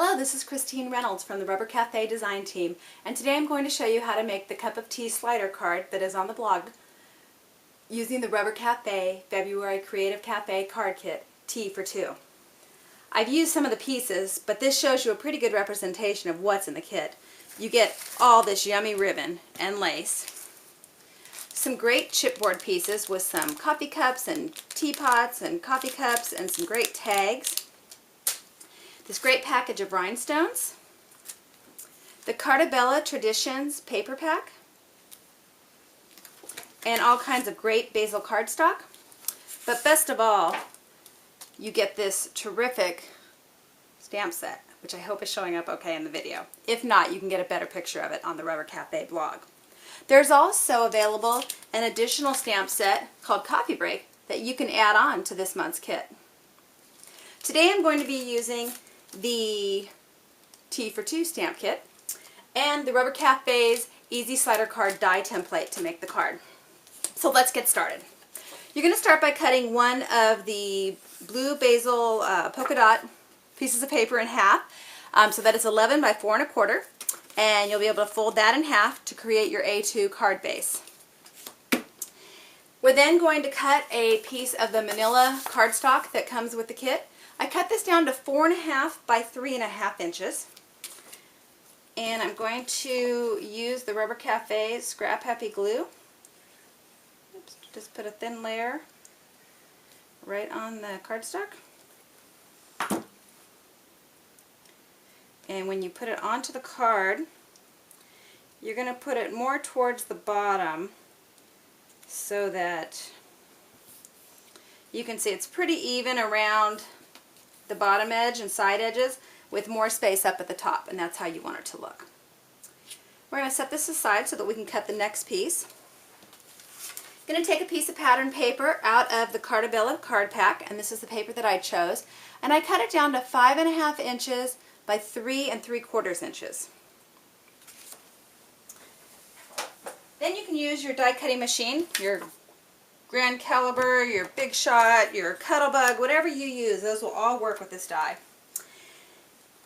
Hello, this is Christine Reynolds from the Rubber Cafe design team, and today I'm going to show you how to make the cup of tea slider card that is on the blog using the Rubber Cafe February Creative Cafe card kit, Tea for Two. I've used some of the pieces, but this shows you a pretty good representation of what's in the kit. You get all this yummy ribbon and lace, some great chipboard pieces with some coffee cups and teapots and coffee cups and some great tags. This great package of rhinestones, the Cartabella Traditions paper pack, and all kinds of great basil cardstock. But best of all, you get this terrific stamp set, which I hope is showing up okay in the video. If not, you can get a better picture of it on the Rubber Cafe blog. There's also available an additional stamp set called Coffee Break that you can add on to this month's kit. Today I'm going to be using the Tea for Two stamp kit and the Rubber Cafe's Easy Slider Card die template to make the card. So let's get started. You're going to start by cutting one of the blue basil polka dot pieces of paper in half so that it's 11 by 4 1/4, and you'll be able to fold that in half to create your A2 card base. We're then going to cut a piece of the manila cardstock that comes with the kit. I cut this down to 4 1/2 by 3 1/2 inches, and I'm going to use the Rubber Cafe Scrap Happy Glue. Oops, just put a thin layer right on the cardstock, and when you put it onto the card, you're going to put it more towards the bottom so that you can see it's pretty even around the bottom edge and side edges with more space up at the top, and that's how you want it to look. We're going to set this aside so that we can cut the next piece. I'm going to take a piece of pattern paper out of the Cartabella card pack, and this is the paper that I chose, and I cut it down to 5 1/2 inches by 3 3/4 inches. Then you can use your die cutting machine, your Grand Caliber, your Big Shot, your Cuttlebug, whatever you use, those will all work with this die.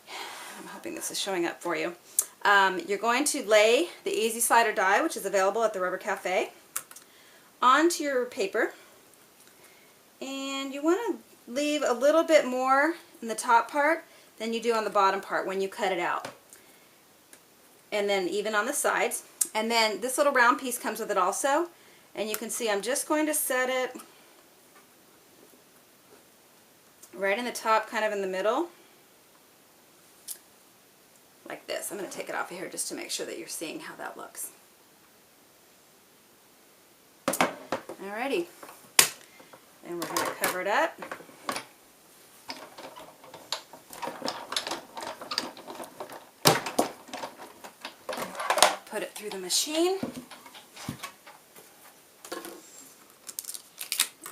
I'm hoping this is showing up for you. You're going to lay the Easy Slider die, which is available at the Rubber Cafe, onto your paper, and you want to leave a little bit more in the top part than you do on the bottom part when you cut it out, and then even on the sides. And then this little round piece comes with it also. And you can see I'm just going to set it right in the top, kind of in the middle, like this. I'm going to take it off of here just to make sure that you're seeing how that looks. Alrighty, and we're going to cover it up. Put it through the machine.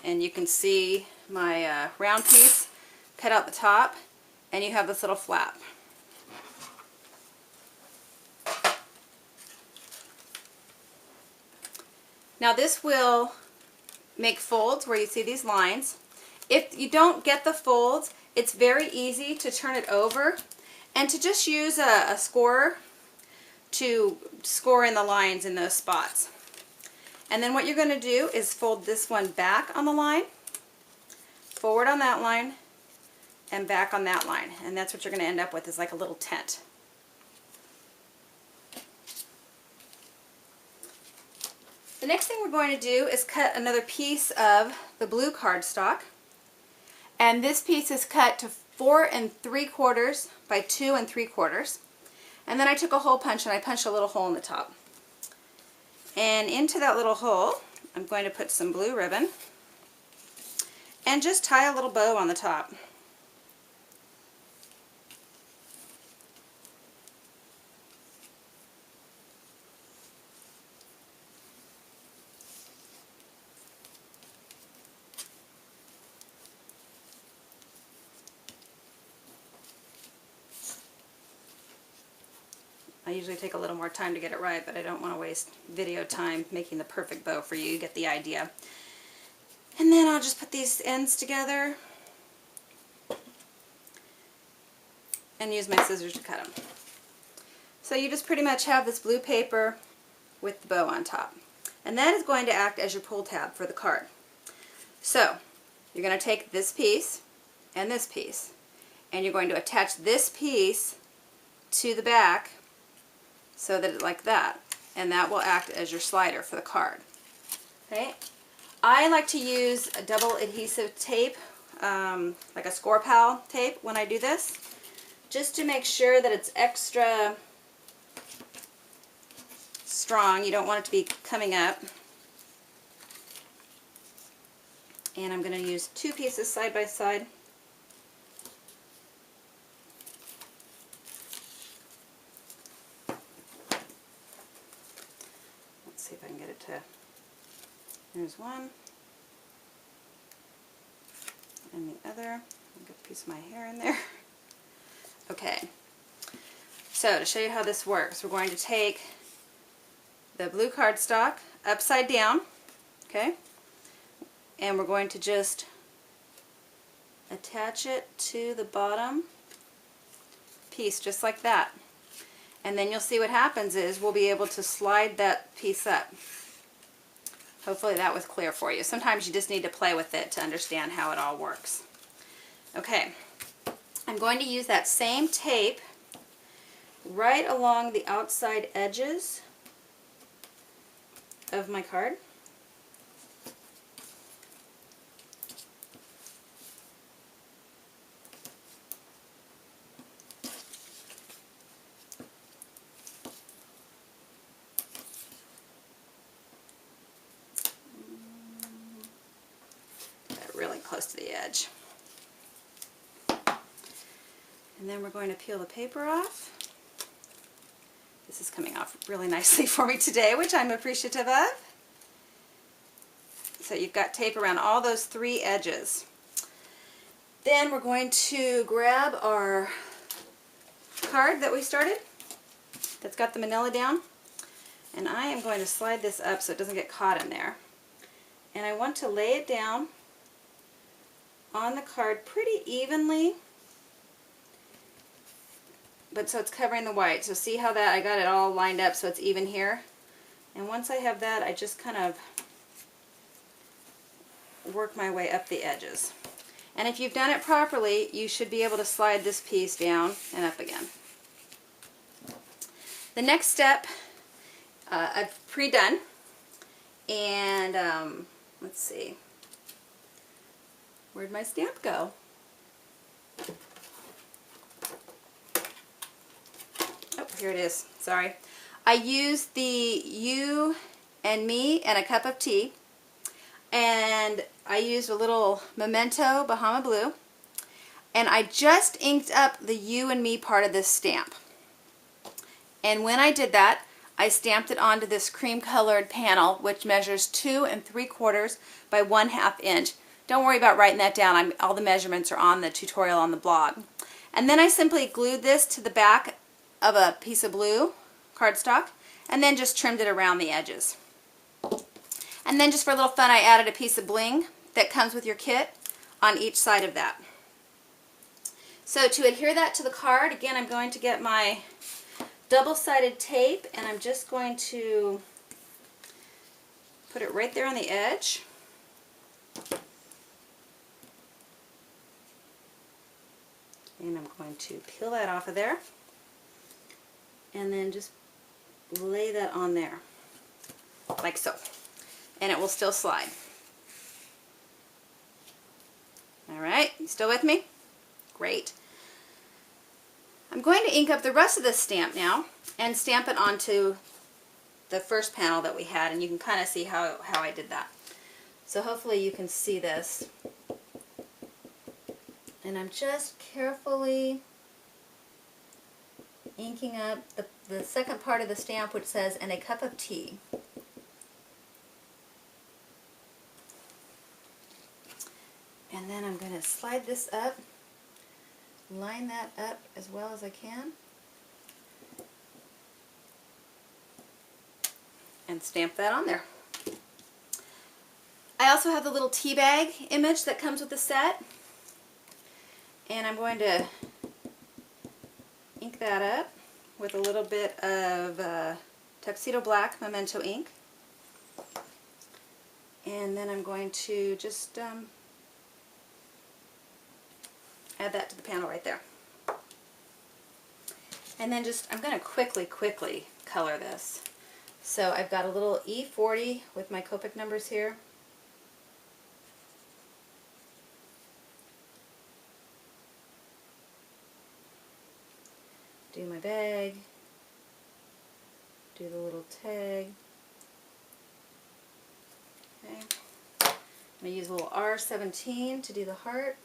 And you can see my round piece cut out the top, and you have this little flap. Now this will make folds where you see these lines. If you don't get the folds, it's very easy to turn it over and to just use a scorer to score in the lines in those spots. And then what you're going to do is fold this one back on the line, forward on that line, and back on that line. And that's what you're going to end up with, is like a little tent. The next thing we're going to do is cut another piece of the blue cardstock. And this piece is cut to 4 3/4 by 2 3/4. And then I took a hole punch and I punched a little hole in the top. And into that little hole, I'm going to put some blue ribbon and just tie a little bow on the top. I usually take a little more time to get it right, but I don't want to waste video time making the perfect bow for you. You get the idea. And then I'll just put these ends together and use my scissors to cut them. So you just pretty much have this blue paper with the bow on top. And that is going to act as your pull tab for the card. So you're going to take this piece and this piece, and you're going to attach this piece to the back so that it's like that, and that will act as your slider for the card. Okay? I like to use a double adhesive tape, like a Score Pal tape when I do this, just to make sure that it's extra strong. You don't want it to be coming up. And I'm going to use two pieces side by side. Let's see if I can get it to... There's one. And the other. I'll get a piece of my hair in there. Okay. So to show you how this works, we're going to take the blue cardstock upside down, okay, and we're going to just attach it to the bottom piece just like that, and then you'll see what happens is we'll be able to slide that piece up. Hopefully that was clear for you. Sometimes you just need to play with it to understand how it all works. Okay, I'm going to use that same tape right along the outside edges of my card. Really close to the edge. And then we're going to peel the paper off. This is coming off really nicely for me today, which I'm appreciative of. So you've got tape around all those three edges. Then we're going to grab our card that we started that's got the manila down, and I am going to slide this up so it doesn't get caught in there. And I want to lay it down on the card pretty evenly, but so it's covering the white. So see how that I got it all lined up so it's even here. And once I have that, I just kind of work my way up the edges. And if you've done it properly, you should be able to slide this piece down and up again. The next step I've pre-done, and let's see, where'd my stamp go? Oh, here it is. Sorry. I used the You and Me and a Cup of Tea, and I used a little Memento Bahama Blue, and I just inked up the You and Me part of this stamp. And when I did that, I stamped it onto this cream colored panel, which measures 2 3/4 by 1/2 inch. Don't worry about writing that down. All the measurements are on the tutorial on the blog. And then I simply glued this to the back of a piece of blue cardstock, and then just trimmed it around the edges. And then just for a little fun, I added a piece of bling that comes with your kit on each side of that. So to adhere that to the card, again, I'm going to get my double-sided tape, and I'm just going to put it right there on the edge. And I'm going to peel that off of there, and then just lay that on there, like so. And it will still slide. Alright, you still with me? Great. I'm going to ink up the rest of this stamp now and stamp it onto the first panel that we had, and you can kind of see how I did that. So hopefully you can see this. And I'm just carefully inking up the second part of the stamp, which says, and a cup of tea. And then I'm going to slide this up, line that up as well as I can, and stamp that on there. I also have the little tea bag image that comes with the set, and I'm going to ink that up with a little bit of Tuxedo Black Memento ink. And then I'm going to just add that to the panel right there. And then I'm going to quickly color this. So I've got a little E40 with my Copic numbers here. Do my bag. Do the little tag. Okay. I'm going to use a little R17 to do the heart.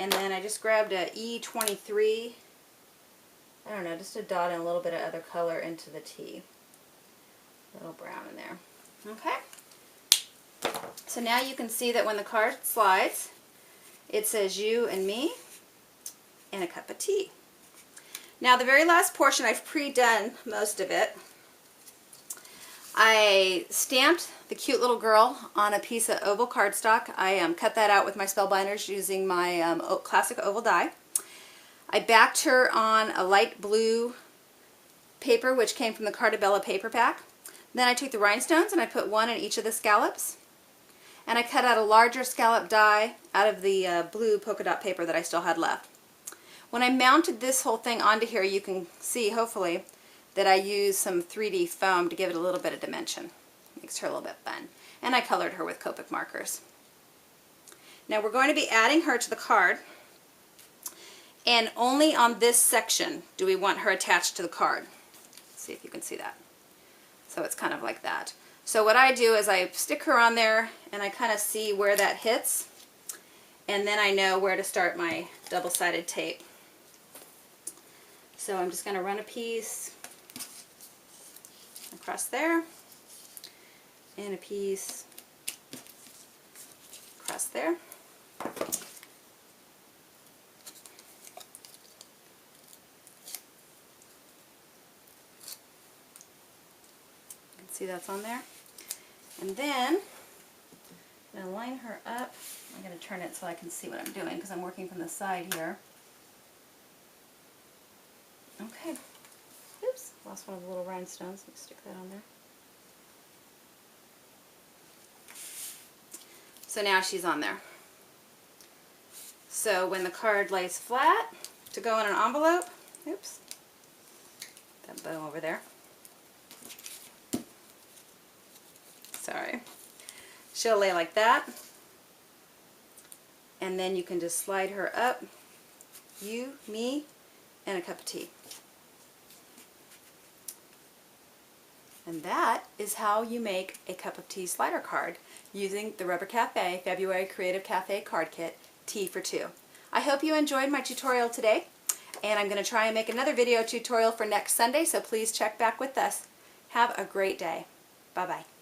And then I just grabbed a E23, I don't know, just to dot in a little bit of other color into the T. A little brown in there. Okay. So now you can see that when the card slides, it says you and me and a cup of tea. Now the very last portion, I've pre-done most of it. I stamped the cute little girl on a piece of oval cardstock. I cut that out with my spellbinders using my classic oval die. I backed her on a light blue paper, which came from the Cardabella paper pack. Then I took the rhinestones and I put one in each of the scallops. And I cut out a larger scallop die out of the blue polka dot paper that I still had left. When I mounted this whole thing onto here, you can see, hopefully, that I used some 3D foam to give it a little bit of dimension. Makes her a little bit fun. And I colored her with Copic markers. Now we're going to be adding her to the card, and only on this section do we want her attached to the card. Let's see if you can see that. So it's kind of like that. So what I do is I stick her on there and I kind of see where that hits, and then I know where to start my double-sided tape. So I'm just going to run a piece across there and a piece across there. You can see that's on there. And then I'm going to line her up. I'm going to turn it so I can see what I'm doing because I'm working from the side here. Okay. Oops, lost one of the little rhinestones. Let me stick that on there. So now she's on there. So when the card lays flat to go in an envelope, oops, that bow over there. Sorry. She'll lay like that. And then you can just slide her up. You, me, and a cup of tea. And that is how you make a cup of tea slider card using the Rubber Cafe February Creative Cafe card kit, Tea for Two. I hope you enjoyed my tutorial today, and I'm going to try and make another video tutorial for next Sunday, so please check back with us. Have a great day. Bye-bye.